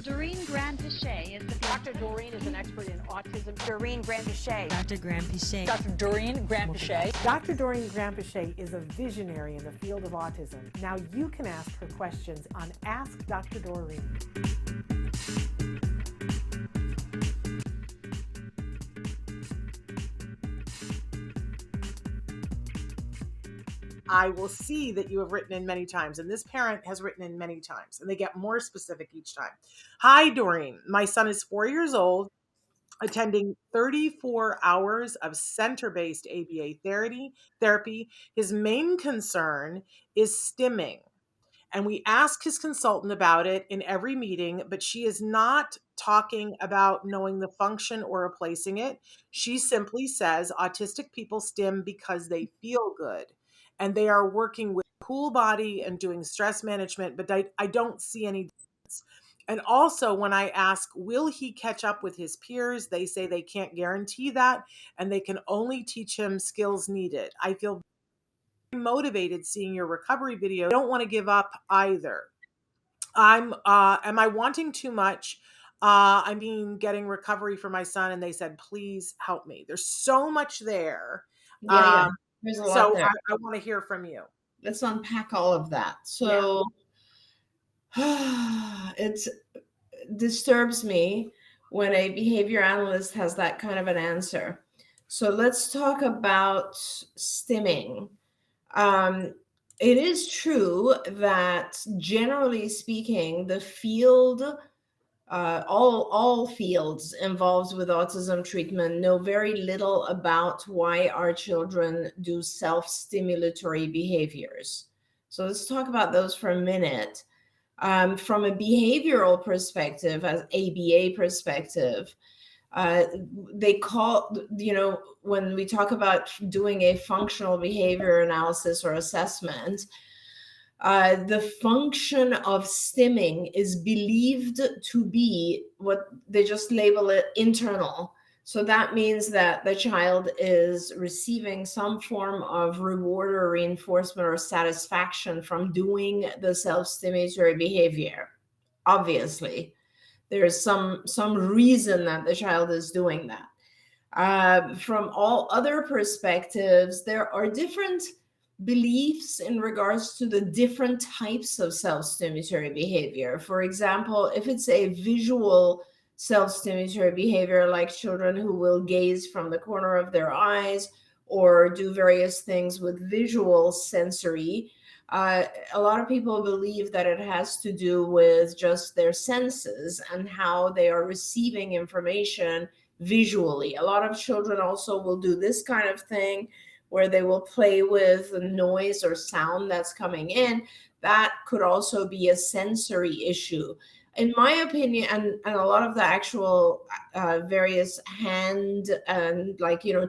Doreen Granpeesheh is the Dr. Doreen is an expert in autism. Doreen Granpeesheh. Dr. Granpeesheh. Dr. Doreen Granpeesheh. Dr. Doreen Granpeesheh is a visionary in the field of autism. Now you can ask her questions on Ask Dr. Doreen. I will see that you have written in many times, and this parent has written in many times, and they get more specific each time. Hi, Doreen. My son is 4 years old, attending 34 hours of center-based ABA therapy. His main concern is stimming, and we ask his consultant about it in every meeting, but she is not talking about knowing the function or replacing it. She simply says autistic people stim because they feel good, and they are working with cool body and doing stress management, but I don't see any difference. And also when I ask, will he catch up with his peers? They say they can't guarantee that, and they can only teach him skills needed. I feel very motivated seeing your recovery video. I don't want to give up either. Am I wanting too much? I mean, getting recovery for my son, and they said, please help me. There's so much there. Yeah. There's a lot So there. I want to hear from you. Let's unpack all of that. So it disturbs me when a behavior analyst has that kind of an answer. So let's talk about stimming. It is true that generally speaking, the field, all fields involved with autism treatment know very little about why our children do self-stimulatory behaviors. So let's talk about those for a minute. From a behavioral perspective, as ABA perspective, they call, when we talk about doing a functional behavior analysis or assessment, the function of stimming is believed to be what they just label it internal. So that means that the child is receiving some form of reward or reinforcement or satisfaction from doing the self-stimulatory behavior. Obviously, there's some reason that the child is doing that. From all other perspectives, there are different beliefs in regards to the different types of self-stimulatory behavior. For example, if it's a visual self-stimulatory behavior, like children who will gaze from the corner of their eyes or do various things with visual sensory, a lot of people believe that it has to do with just their senses and how they are receiving information visually. A lot of children also will do this kind of thing where they will play with the noise or sound that's coming in. That could also be a sensory issue. In my opinion, and a lot of the actual various hand and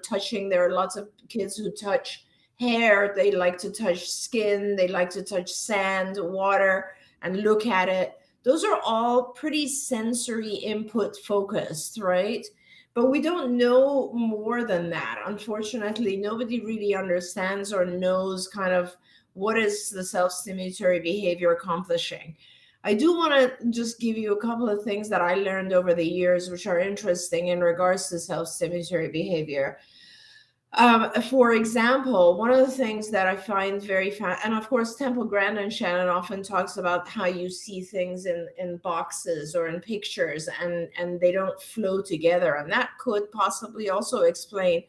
touching, there are lots of kids who touch hair, they like to touch skin, they like to touch sand, water, and look at it. Those are all pretty sensory input focused, right? But we don't know more than that. Unfortunately, nobody really understands or knows kind of what is the self-stimulatory behavior accomplishing. I do want to just give you a couple of things that I learned over the years, which are interesting in regards to self-stimulatory behavior. For example, one of the things that I find very and of course, Temple Grandin and Shannon often talks about how you see things in boxes or in pictures and they don't flow together. And that could possibly also explain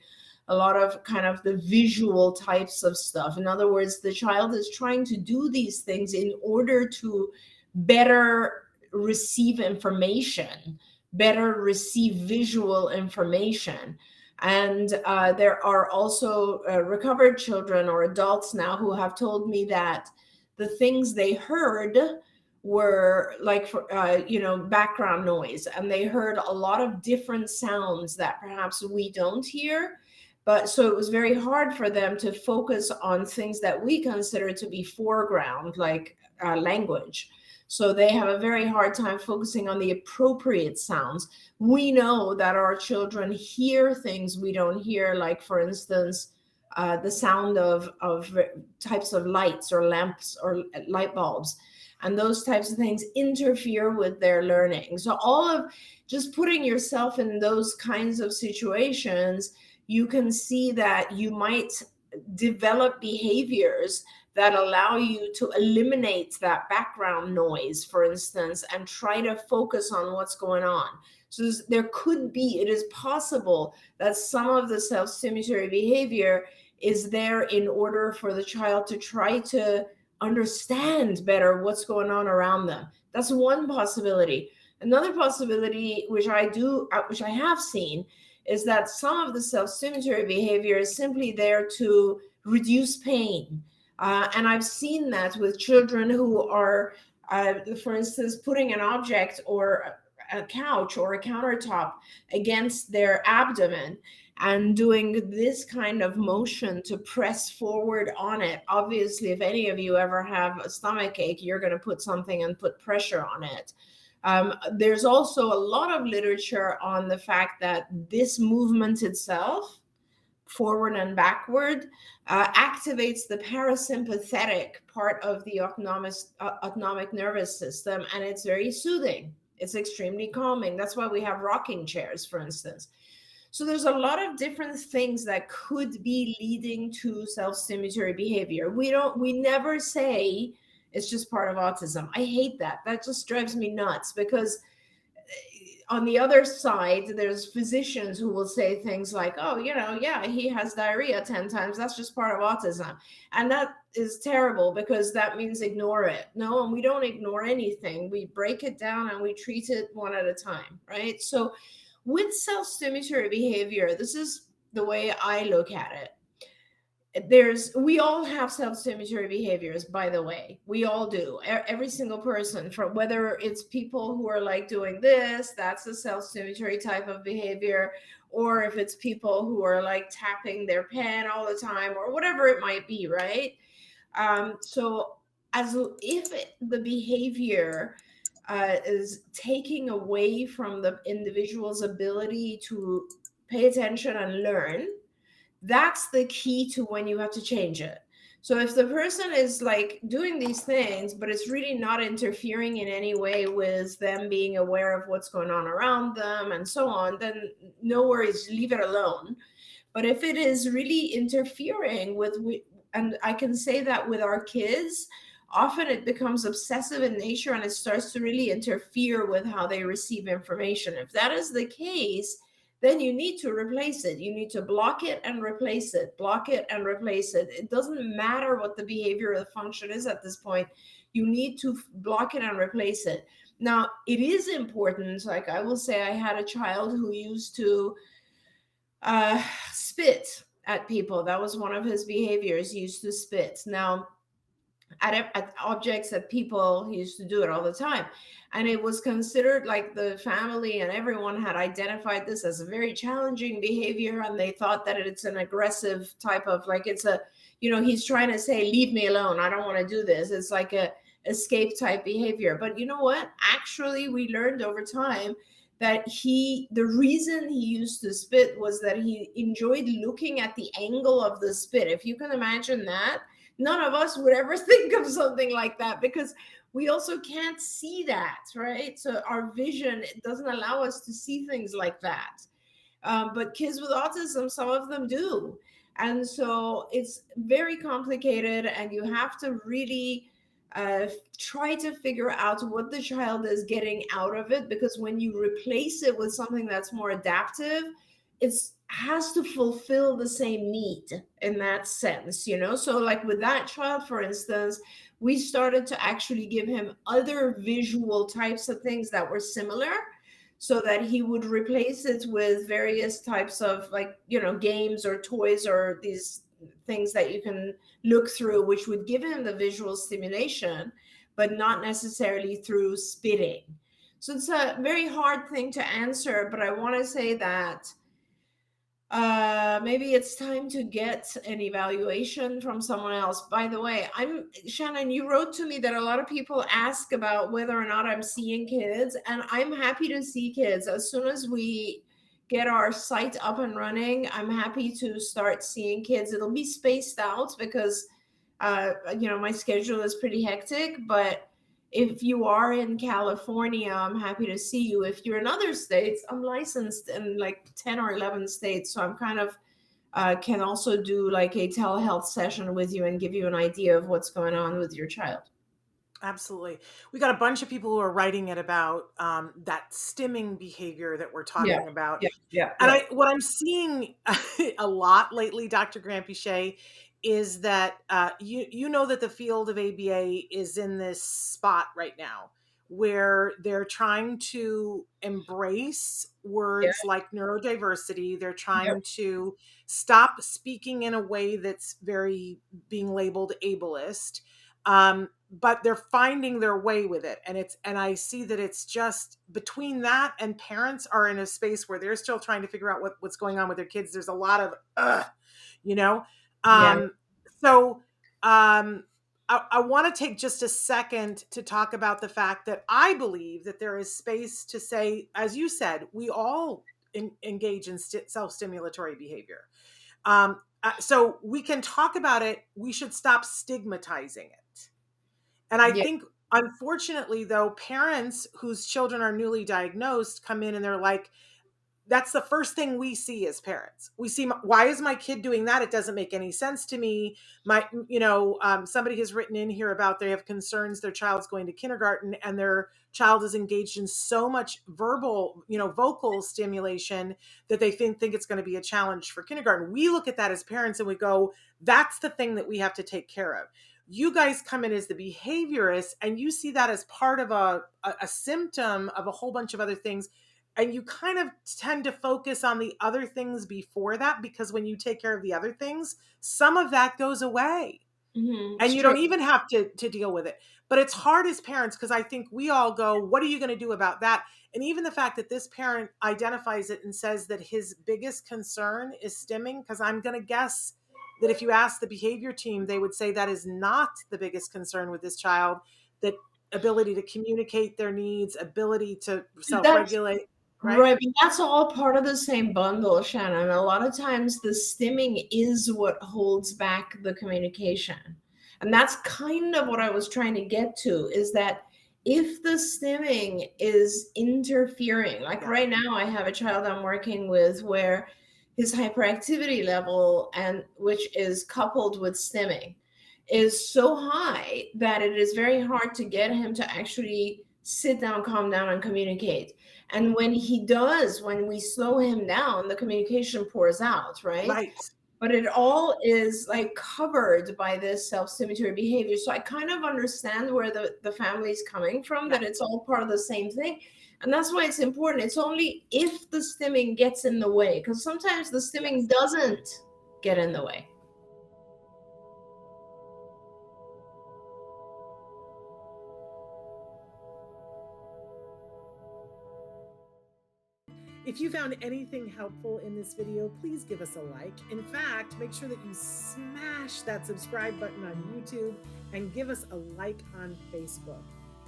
a lot of kind of the visual types of stuff. In other words, the child is trying to do these things in order to better receive information, better receive visual information. And there are also recovered children or adults now who have told me that the things they heard were like, background noise, and they heard a lot of different sounds that perhaps we don't hear. But so it was very hard for them to focus on things that we consider to be foreground, like language. So they have a very hard time focusing on the appropriate sounds. We know that our children hear things we don't hear, like, for instance, the sound of types of lights or lamps or light bulbs. and those types of things interfere with their learning. So all of just putting yourself in those kinds of situations, you can see that you might develop behaviors that allow you to eliminate that background noise, for instance, and try to focus on what's going on. So there could be, it is possible that some of the self-stimulatory behavior is there in order for the child to try to understand better what's going on around them. That's one possibility. Another possibility, which I have seen, is that some of the self-stimulatory behavior is simply there to reduce pain. And I've seen that with children who are, for instance, putting an object or a couch or a countertop against their abdomen and doing this kind of motion to press forward on it. Obviously, if any of you ever have a stomach ache, you're going to put something and put pressure on it. There's also a lot of literature on the fact that this movement itself, forward and backward, activates the parasympathetic part of the autonomic nervous system, and it's very soothing. It's extremely calming. That's why we have rocking chairs, for instance. So there's a lot of different things that could be leading to self-stimulatory behavior. We never say it's just part of autism. I hate that. That just drives me nuts, because on the other side, there's physicians who will say things like, oh, yeah, he has diarrhea 10 times. That's just part of autism. And that is terrible, because that means ignore it. No, and we don't ignore anything. We break it down and we treat it one at a time, right? So with self-stimulatory behavior, this is the way I look at it. We all have self-stimulatory behaviors, by the way. We all do. Every single person, from whether it's people who are like doing this, that's a self-stimulatory type of behavior, or if it's people who are like tapping their pen all the time, or whatever it might be, right? So as if the behavior is taking away from the individual's ability to pay attention and learn, that's the key to when you have to change it. So if the person is like doing these things, but it's really not interfering in any way with them being aware of what's going on around them and so on, then no worries, leave it alone. But if it is really interfering with, and I can say that with our kids, often it becomes obsessive in nature and it starts to really interfere with how they receive information. If that is the case, then you need to replace it. You need to block it and replace it, block it and replace it. It doesn't matter what the behavior or the function is at this point. You need to block it and replace it. Now, it is important. Like I will say, I had a child who used to spit at people. That was one of his behaviors. He used to spit. Now, at objects, at people, he used to do it all the time. And it was considered, like, the family and everyone had identified this as a very challenging behavior, and they thought that it's an aggressive type of, like, it's a, he's trying to say, leave me alone, I don't want to do this. It's like a escape type behavior. But you know what? Actually, we learned over time that the reason he used to spit was that he enjoyed looking at the angle of the spit. If you can imagine that, none of us would ever think of something like that, because we also can't see that, right? So our vision doesn't allow us to see things like that. But kids with autism, some of them do. And so it's very complicated, and you have to really try to figure out what the child is getting out of it, because when you replace it with something that's more adaptive, it has to fulfill the same need in that sense, So like with that child, for instance, we started to actually give him other visual types of things that were similar, so that he would replace it with various types of, like, games or toys or these things that you can look through, which would give him the visual stimulation, but not necessarily through spitting. So it's a very hard thing to answer, but I want to say that maybe it's time to get an evaluation from someone else. By the way, Shannon, you wrote to me that a lot of people ask about whether or not I'm seeing kids, and I'm happy to see kids. As soon as we get our site up and running, I'm happy to start seeing kids. It'll be spaced out because, my schedule is pretty hectic, but If you are in California, I'm happy to see you. If you're in other states, I'm licensed in like 10 or 11 states. So I'm kind of can also do like a telehealth session with you and give you an idea of what's going on with your child. Absolutely. We got a bunch of people who are writing it about that stimming behavior that we're talking about. And what I'm seeing a lot lately, Dr. Granpeesheh, is that you know that the field of ABA is in this spot right now where they're trying to embrace words like neurodiversity. They're trying to stop speaking in a way that's very being labeled ableist. But they're finding their way with it. And I see that it's just between that and parents are in a space where they're still trying to figure out what's going on with their kids. There's a lot of, you know? So I want to take just a second to talk about the fact that I believe that there is space to say, as you said, we all engage in self-stimulatory behavior. So we can talk about it. We should stop stigmatizing it. And I think, unfortunately, though, parents whose children are newly diagnosed come in and they're like, that's the first thing we see as parents. We see, why is my kid doing that? It doesn't make any sense to me. Somebody has written in here about they have concerns their child's going to kindergarten and their child is engaged in so much vocal stimulation that they think it's going to be a challenge for kindergarten. We look at that as parents and we go, that's the thing that we have to take care of. You guys come in as the behaviorists and you see that as part of a symptom of a whole bunch of other things. And you kind of tend to focus on the other things before that, because when you take care of the other things, some of that goes away. And you don't even have to deal with it. But it's hard as parents, because I think we all go, what are you going to do about that? And even the fact that this parent identifies it and says that his biggest concern is stimming, because I'm going to guess that if you ask the behavior team, they would say that is not the biggest concern with this child, that ability to communicate their needs, ability to self-regulate. Right, but that's all part of the same bundle, Shannon. A lot of times the stimming is what holds back the communication. And that's kind of what I was trying to get to, is that if the stimming is interfering, like right now I have a child I'm working with where his hyperactivity level, and which is coupled with stimming, is so high that it is very hard to get him to actually sit down, calm down, and communicate. And when he does, when we slow him down, the communication pours out, right? But it all is like covered by this self-stimulatory behavior. So I kind of understand where the family is coming from, that it's all part of the same thing. And that's why it's important. It's only if the stimming gets in the way, because sometimes the stimming doesn't get in the way. If you found anything helpful in this video, please give us a like. In fact, make sure that you smash that subscribe button on YouTube and give us a like on Facebook.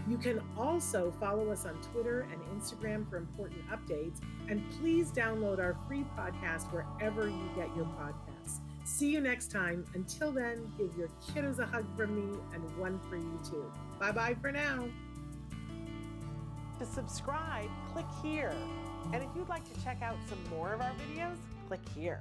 You can also follow us on Twitter and Instagram for important updates. And please download our free podcast wherever you get your podcasts. See you next time. Until then, give your kiddos a hug from me and one for you too. Bye-bye for now. To subscribe, click here. And if you'd like to check out some more of our videos, click here.